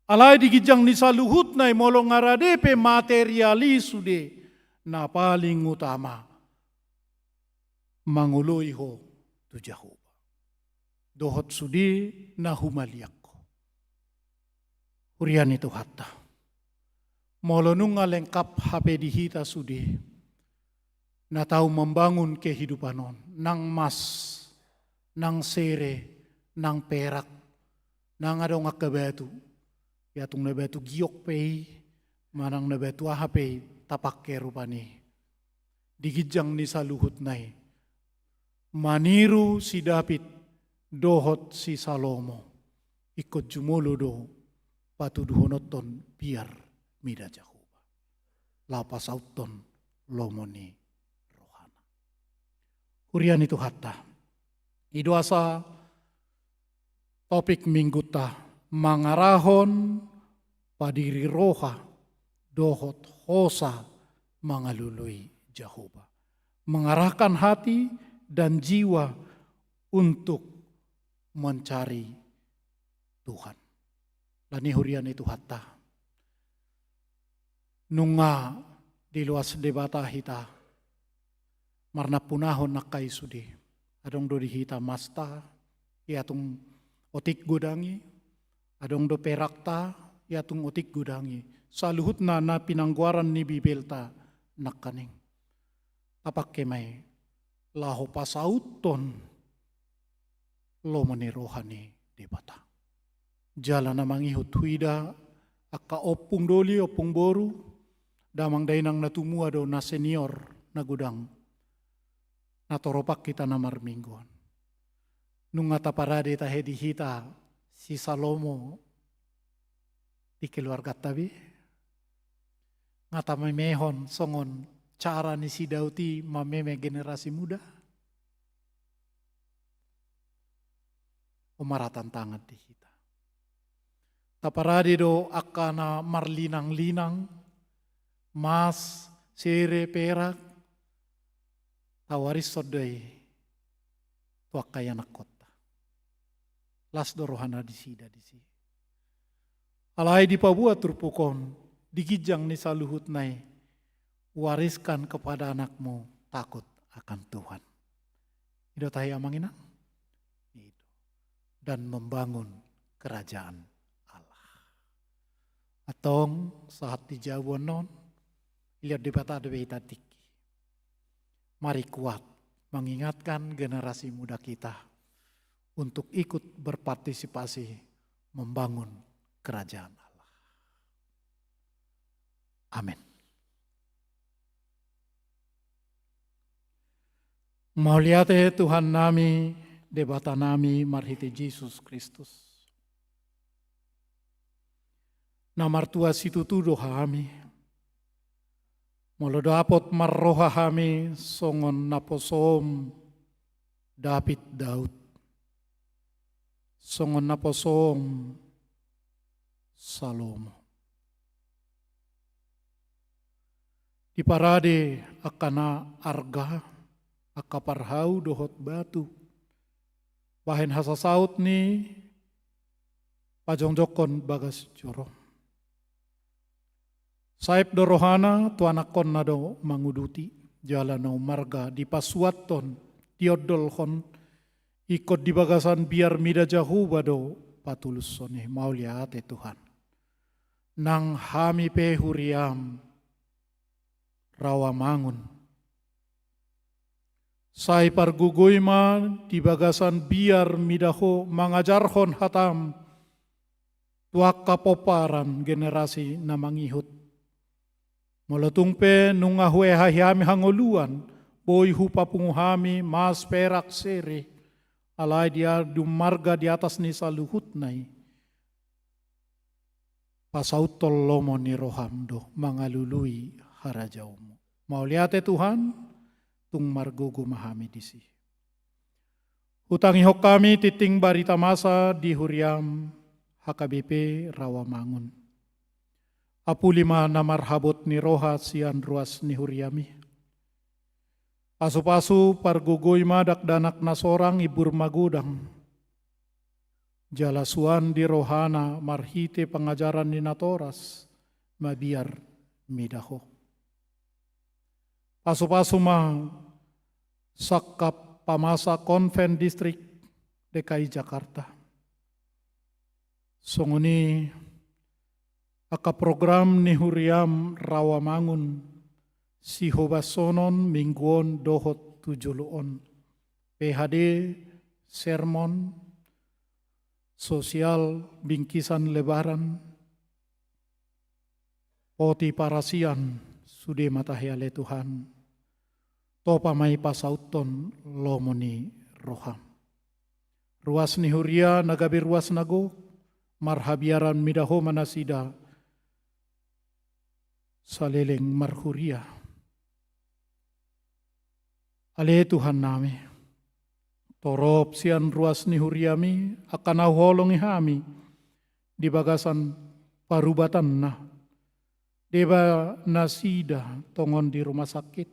Alay digijang ni saluhut na molo ngarade pe materiali sude na paling utama manguloy ho tu Jehovah. Dohot sudi na humaliak. Kurian itu hatta. Molo nunga lengkap HP dihita sudi. Na tahu membangun kehidupan on. Nang mas, nang sere, nang perak, nang adong akabatu. Yatung na batu giok pei, manang na batu ahapei tapake rupani. Digijang ni saluhut nai. Maniru si David, dohot si Salomo. Ikut jumulo do. Patuduhonoton biar mida jahu. lapas auton lomoni rohana. Hurian itu hatta. Idoasa topik minggu ta mangarahon padiri roha dohot hosa mengalului Jehovah. Mengarahkan hati dan jiwa untuk mencari Tuhan. Lani hurian itu hatta. Nunga di luas debata hita. Marna punahon nakai sudi. Adong do di hita masta. Iatung otik gudangi. Adong do perakta. Iatung otik gudangi. Saluhut na pinangguaran ni bibelta nakaning. Tapak kemay. Laho pasauton. Lomoni rohani debata. Jalan na mangihut huida aka opung doli opung boru damang dainang natumua do na senior na gudang natoropak kita na marmingguan nung ngataparade tahe di hita si Salomo di keluarga tabi ngata memehon songon cara ni si Dauti mameme generasi muda umaratan tangan di hita. Taparade do akana marlinang-linang, mas, sere, perak, tawaris sodai, tuakaya nakota. Las do rohana disida disi. Alai di pabuat turpukon, digijang ni saluhut nai, wariskan kepada anakmu takut akan Tuhan. Itu tahi amanginang? Itu. Dan membangun kerajaan. Atong saat dijawab non, lihat debata debata tiki. Mari kuat mengingatkan generasi muda kita untuk ikut berpartisipasi membangun kerajaan Allah. Amin. Mauliate Tuhan nami, debata nami, marhite Yesus Kristus. Namar tua situ tudo hami. Molo dapot marroha hami songon naposom David Daud. Songon naposom Salomo. Di parade akana arga akaparhau dohot batu. Bahen hasasaut ni pajongjokon bagas jorong. Saib do rohana tuanakon na do manguduti jalan na marga di pasuaton diodolkon ikut di bagasan biar mida jahu bado patulus sone mauliate Tuhan. Nang hami pe huriam rawa mangun. Sai pargugoy man di bagasan biar midaho mangajarhon hatam tuak kapoparan generasi na mangihut. Molotung pe nung ahwe hahiyami hangoluan, boy hupa punguhami mas perak sere, alay dia dumarga di atas ni saluhut nai. Pasautol lomo ni rohamdo, mangalului harajaumu. Mauliate Tuhan, tung margugu mahami disi. Hutangi hok kami titing barita masa di huriam HKBP Rawamangun. Apulima namar habot ni roha sian ruas ni huriami. Pasu-pasu pargugoy madak danak na sorang ibur magudang. Jalasuan di rohana marhite pengajaran ni natoras mabiar midaho. Pasu-pasu ma sakap pamasa konven distrik DKI Jakarta. Songoni aka program ni huriam Rawamangun si hobasonon mingguon dohot tujuluon PHD sermon sosial bingkisan lebaran poti parasian sude matahiale Tuhan topa mai pasauton lomoni roham ruas ni huria nagabi ruas nago marhabiaran midaho manasida saleleng marhuria. Ale Tuhan nami, torop sian ruas ni huriami akan auholongi hami di bagasan parubatan na. Deba nasida tongon di rumah sakit,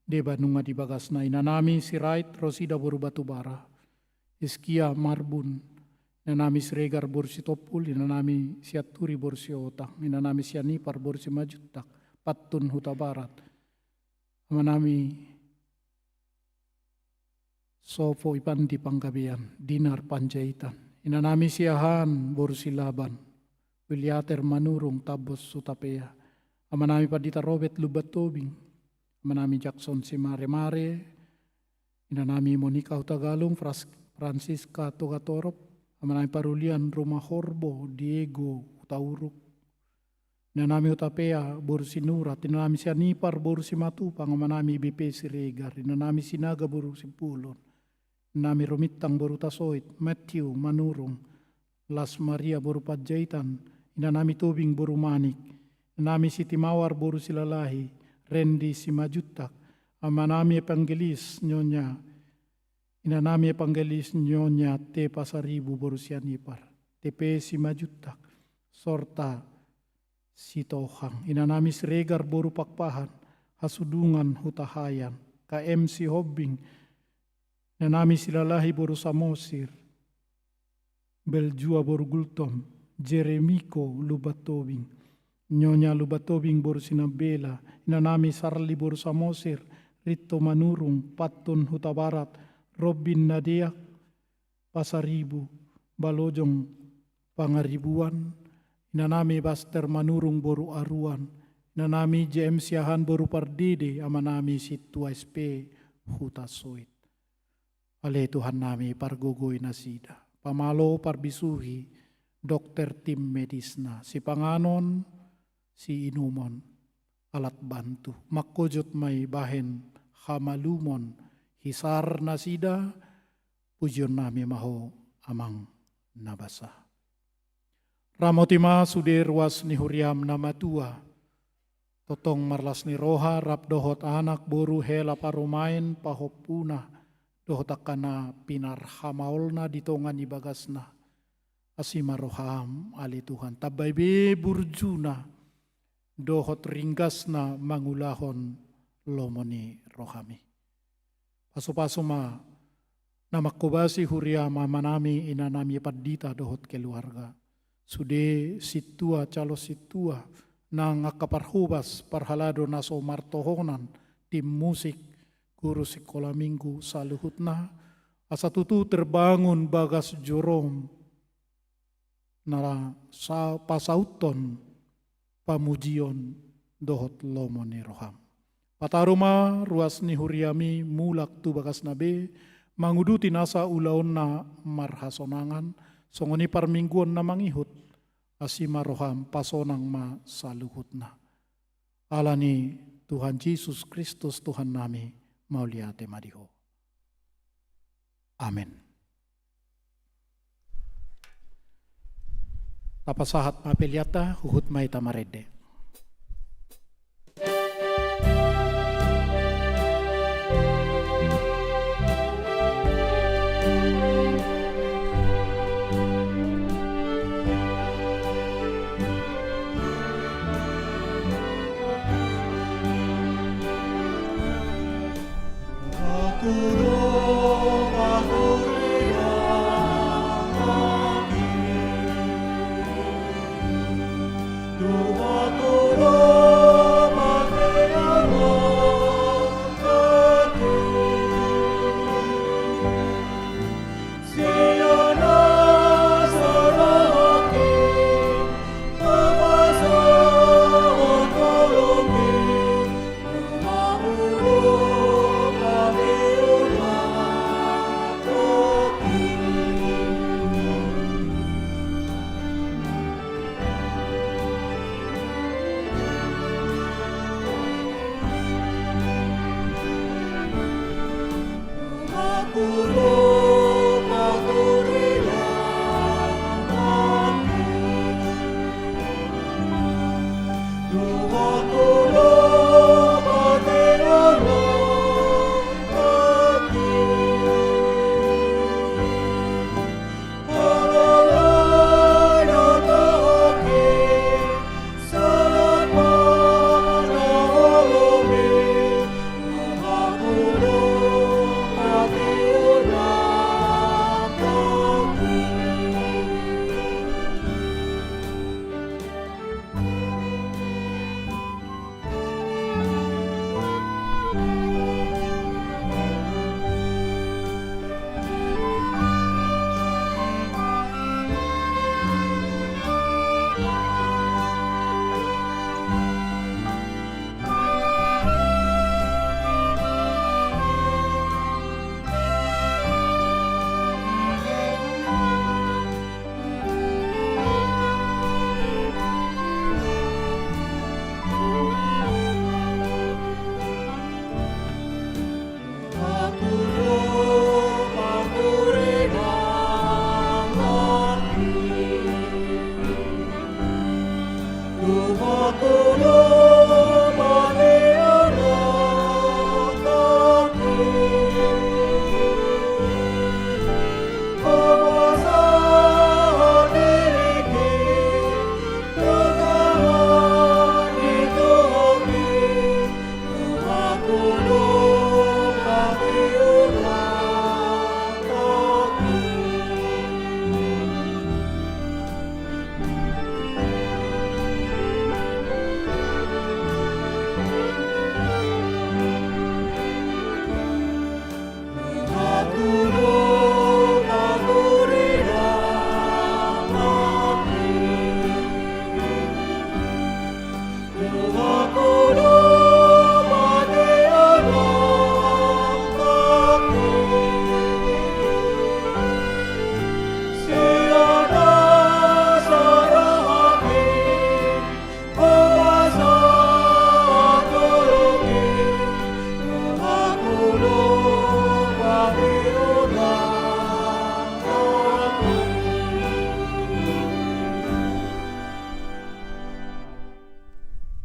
deba nunga di bagas na inanami sirait rosida boru batu bara, iskia marbun, inanami siregar borsi topul, inanami siaturi borsi otang, inanami sianipar borsi majutak, patun huta barat, amanami sofo ipandi panggabian, dinar panjaitan, inanami siahan borsi laban, Wiliater manurung tabos sutapea, amanami padita Robert lubat tobing, amanami Jackson si mare-mare, inanami Monica Utagalung, Francisca Togatorop, amanami parulian Roma Horbo, Diego Utauruk, inanami Utapea Borsi Nurat, inanami si Anipar Borsi Matupang, amanami BP Siregar, inanami Sinaga Borsi Pulon, inanami Romitang Borutasoit, Matthew Manurung, Las Maria Boru Padjaitan, inanami Tobing Boru Manik, inanami Siti Mawar Boru Silalahi, Rendi Simajutak, amanami Evangelis Nyonya, inanami Evangelis Nyonya Te Pasaribu Boru Sianipar, TP Simajutak, Sorta Sitohang, inanami Siregar Boru Pakpahan, Hasudungan Hutahayan, KMC Hobbing, inanami Silalahi Boru Samosir, Beljua Boru Gultom, Jeremiko Lubatobing, Nyonya Lubatobing Boru Sinabela, inanami Sarli Boru Samosir, Rito Manurung, Patun Huta Barat, Robin Nadeak, Pasaribu, Balojong Pangaribuan, inanami Baster Manurung Boru Aruan, inanami JM Siahan Boru Pardede, amanami Situa SP Huta Soit. Ale Tuhan nami pargogoy nasida, pamalo parbisuhi, dokter tim medisna, si panganon, si inumon, alat bantu, makujut may bahen, hamalumon, hisar nasida, pujion nami maho amang nabasa. Ramotima sudir was ni huriam namatua, totong marlas ni roha, rap dohot anak boru hela parumain, pahopuna, dohot akana pinar hamaolna ditongan ibagasna. Asima roham ali Tuhan tabay be burjuna dohot ringgasna mangulahon lomoni rohami. Paso-paso ma namakubasi huriama manami inanami padita dohot keluarga. Sude situa calo situa nang akaparhubas parhalado naso martohonan tim musik guru sekolah minggu saluhutna asa tutu terbangun bagas jorom nara sa pasauton pamujion dohot lomoni roham. Pataruma ruas ni huriami mulak tu bagas nabe manguduti nasa ulaon na marhasonangan songoni parmingguan na mangihut asima roham pasonang ma saluhut na. Alani Tuhan Yesus Kristus Tuhan nami mauliate madiho. Amin. Tapasahat mapeliata huhut may tamarede. Tuhan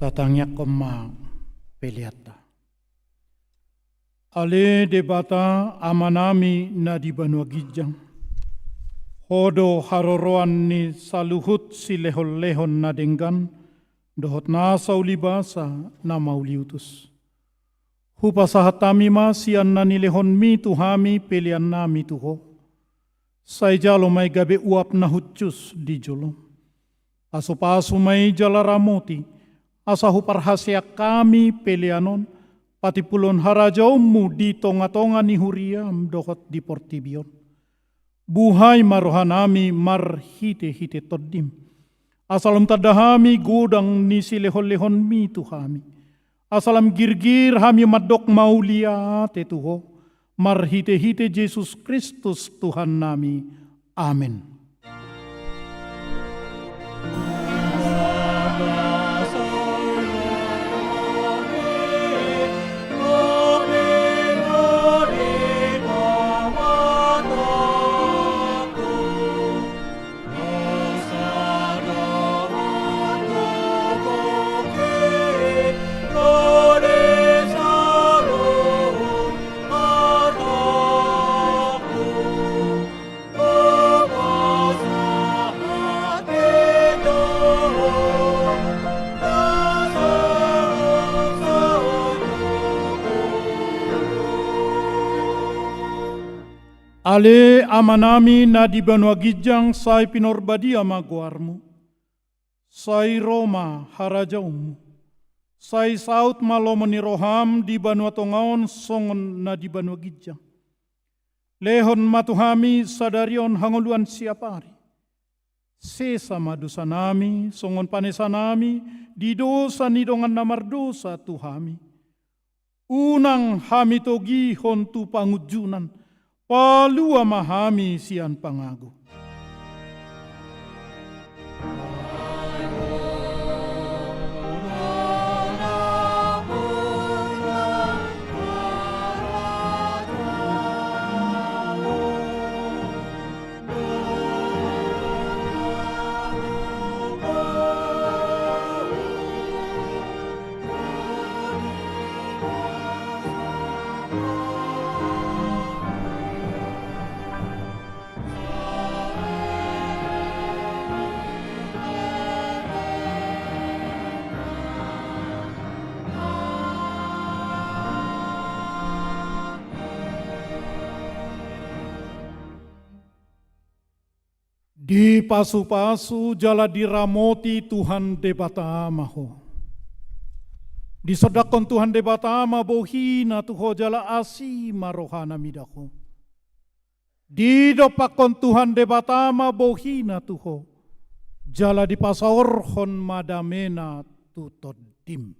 Tatangnya koma peliata. Ale debata amanami na di Banua Gijang. Hodo haroroan ni saluhut si lehon-lehon na denggan. Dohot na saulibasa na mauliutus. Hupasahatami ma sian na nilehon mi tuhami pelian nami tuho. Say jalo may gabi uap na hutjus di jolo. Paso-paso may jalaramoti. Asa huparhasya kami pelianon, pati pulon harajaumu di tonga-tonga ni huriam dokot di portibion. Buhay marohanami marhite-hite todim. Asalam tadahami gudang ni silehon-lehon mi tuhami. Asalam girgir hami madok maulia tetuho. Marhite-hite Yesus Kristus Tuhan nami. Amin. Ale amanami na di Banua Gijang say pinorbadia maguarmu. Say Roma harajaumu. Say saut malomoni roham di Banua Tongaon songon na di Banua Gijang. Lehon matuhami sadarion hangoluan siapari. Sesa madusanami songon panesanami di dosa nidongan namardosa tuhami. Unang hami togi hontu pangujunan. Palua mahami sian pangago. Di pasu-pasu jala diramoti Tuhan debatama ho. Di sodakon Tuhan debatama bohina tuho jala asi marohana midako. Di dopakon Tuhan debatama bohina tuho jala di pasaorhon madamena tutodim.